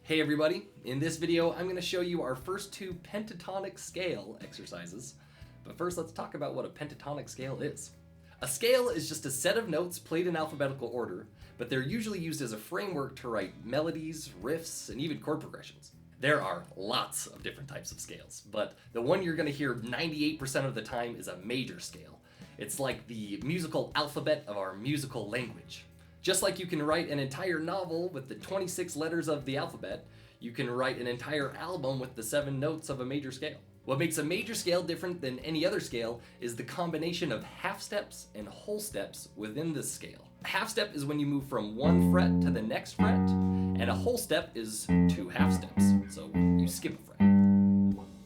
Hey everybody, in this video I'm going to show you our first two pentatonic scale exercises. But first let's talk about what a pentatonic scale is. A scale is just a set of notes played in alphabetical order, but they're usually used as a framework to write melodies, riffs, and even chord progressions. There are lots of different types of scales, but the one you're going to hear 98% of the time is a major scale. It's like the musical alphabet of our musical language. Just like you can write an entire novel with the 26 letters of the alphabet, you can write an entire album with the 7 notes of a major scale. What makes a major scale different than any other scale is the combination of half steps and whole steps within this scale. A half step is when you move from one fret to the next fret, and a whole step is 2 half steps, so you skip a fret.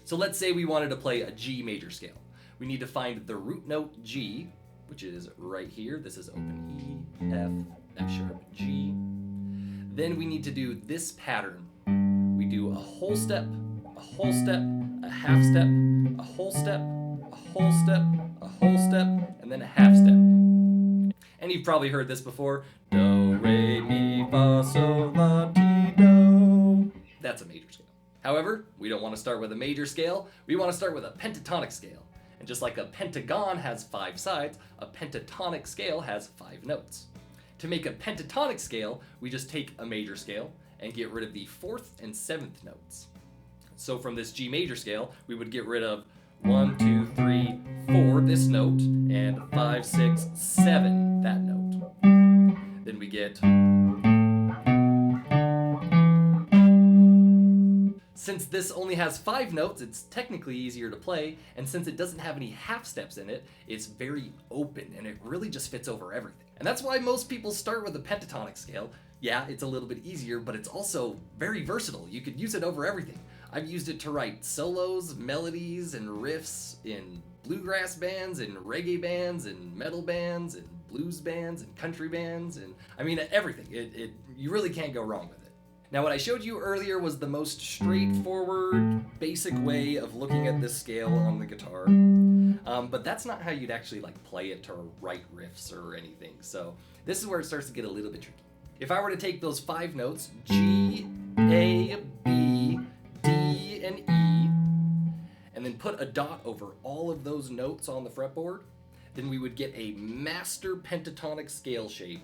So let's say we wanted to play a G major scale. We need to find the root note G, which is right here. This is open E, F sharp, G. Then we need to do this pattern. We do a whole step, a whole step, a half step, a whole step, a whole step, a whole step, and then a half step. And you've probably heard this before. Do, re, mi, fa, sol, la, ti, do. That's a major scale. However, we don't want to start with a major scale. We want to start with a pentatonic scale. And just like a pentagon has 5 sides, a pentatonic scale has 5 notes. To make a pentatonic scale, we just take a major scale and get rid of the 4th and 7th notes. So from this G major scale, we would get rid of 1, 2, 3, 4, this note, and 5, 6, 7, that note. Then we get... Since this only has 5 notes, it's technically easier to play, and since it doesn't have any half steps in it, it's very open, and it really just fits over everything. And that's why most people start with a pentatonic scale. Yeah, it's a little bit easier, but it's also very versatile. You could use it over everything. I've used it to write solos, melodies, and riffs in bluegrass bands, and reggae bands, and metal bands, and blues bands, and country bands, and I mean everything. You really can't go wrong with it. Now what I showed you earlier was the most straightforward, basic way of looking at this scale on the guitar. But that's not how you'd actually play it to write riffs or anything. So this is where it starts to get a little bit tricky. If I were to take those 5 notes, G, A, B, D, and E, and then put a dot over all of those notes on the fretboard, then we would get a master pentatonic scale shape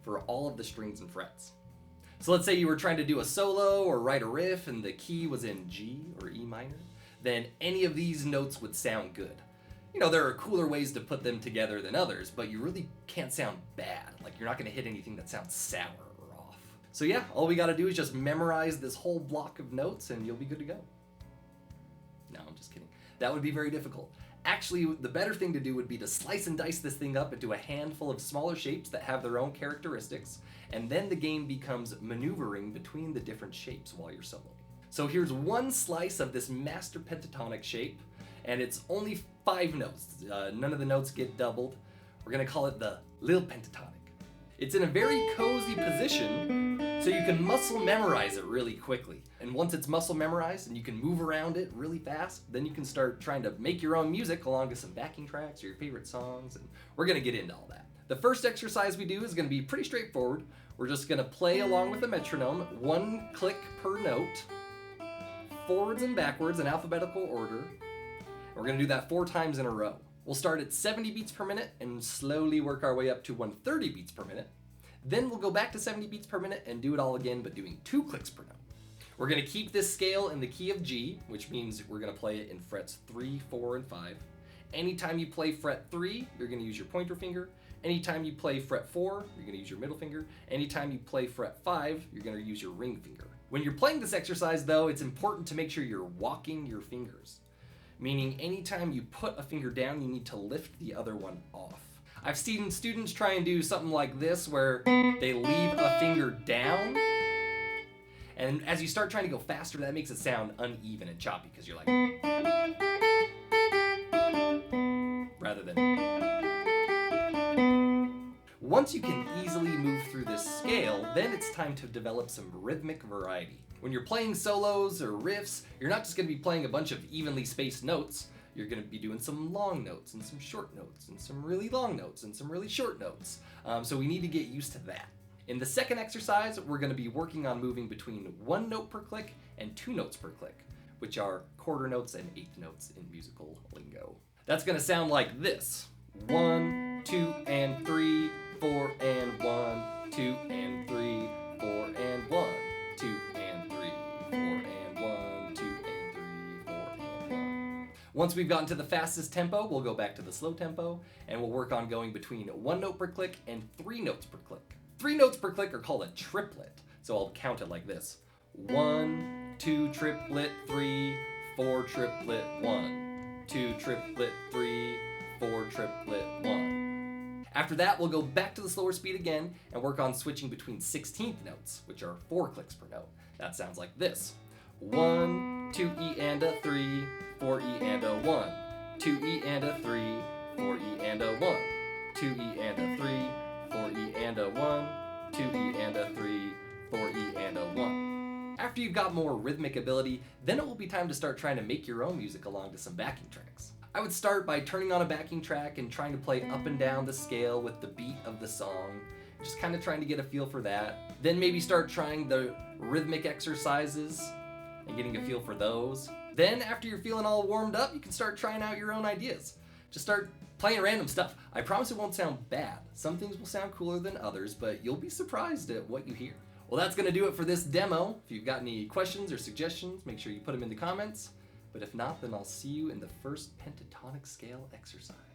for all of the strings and frets. So let's say you were trying to do a solo or write a riff and the key was in G or E minor, then any of these notes would sound good. You know, there are cooler ways to put them together than others, but you really can't sound bad. You're not going to hit anything that sounds sour or off. So yeah, all we got to do is just memorize this whole block of notes and you'll be good to go. No, I'm just kidding. That would be very difficult. Actually, the better thing to do would be to slice and dice this thing up into a handful of smaller shapes that have their own characteristics, and then the game becomes maneuvering between the different shapes while you're soloing. So here's one slice of this master pentatonic shape, and it's only 5 notes. None of the notes get doubled. We're gonna call it the Lil Pentatonic. It's in a very cozy position, so you can muscle memorize it really quickly. And once it's muscle memorized and you can move around it really fast, then you can start trying to make your own music along with some backing tracks or your favorite songs, and we're gonna get into all that. The first exercise we do is gonna be pretty straightforward. We're just gonna play along with a metronome, 1 click per note, forwards and backwards in alphabetical order. And we're gonna do that 4 times in a row. We'll start at 70 beats per minute and slowly work our way up to 130 beats per minute. Then we'll go back to 70 beats per minute and do it all again, but doing 2 clicks per note. We're gonna keep this scale in the key of G, which means we're gonna play it in frets 3, 4, and 5. Anytime you play fret 3, you're gonna use your pointer finger. Anytime you play fret 4, you're gonna use your middle finger. Anytime you play fret 5, you're gonna use your ring finger. When you're playing this exercise though, it's important to make sure you're walking your fingers. Meaning anytime you put a finger down, you need to lift the other one off. I've seen students try and do something like this where they leave a finger down, and as you start trying to go faster, that makes it sound uneven and choppy because you're like... rather than... Once you can easily move through this scale, then it's time to develop some rhythmic variety. When you're playing solos or riffs, you're not just going to be playing a bunch of evenly spaced notes. You're going to be doing some long notes and some short notes and some really long notes and some really short notes. So we need to get used to that. In the second exercise, we're going to be working on moving between 1 note per click and 2 notes per click, which are quarter notes and eighth notes in musical lingo. That's going to sound like this. 1, 2, and 3, 4, and 1, 2, and 3, 4, and 1, 2, and 3, 4, and 1, 2, and 3, 4, and 1. Once we've gotten to the fastest tempo, we'll go back to the slow tempo, and we'll work on going between 1 note per click and 3 notes per click. 3 notes per click are called a triplet, so I'll count it like this. 1, 2 triplet, 3, 4 triplet, 1, 2 triplet, 3, 4 triplet, 1. After that, we'll go back to the slower speed again and work on switching between 16th notes, which are 4 clicks per note. That sounds like this. 1, 2 E and a 3, 4 E and a 1, 2 E and a 3, 4 E and a 1, 2 E and a 3, 4 E and a 1, 2 E and a 3, 4 E and a 1. After you've got more rhythmic ability, then it will be time to start trying to make your own music along to some backing tracks. I would start by turning on a backing track and trying to play up and down the scale with the beat of the song, just kind of trying to get a feel for that. Then maybe start trying the rhythmic exercises and getting a feel for those. Then after you're feeling all warmed up, you can start trying out your own ideas. Just start playing random stuff. I promise it won't sound bad. Some things will sound cooler than others, but you'll be surprised at what you hear. Well, that's gonna do it for this demo. If you've got any questions or suggestions, make sure you put them in the comments. But if not, then I'll see you in the first pentatonic scale exercise.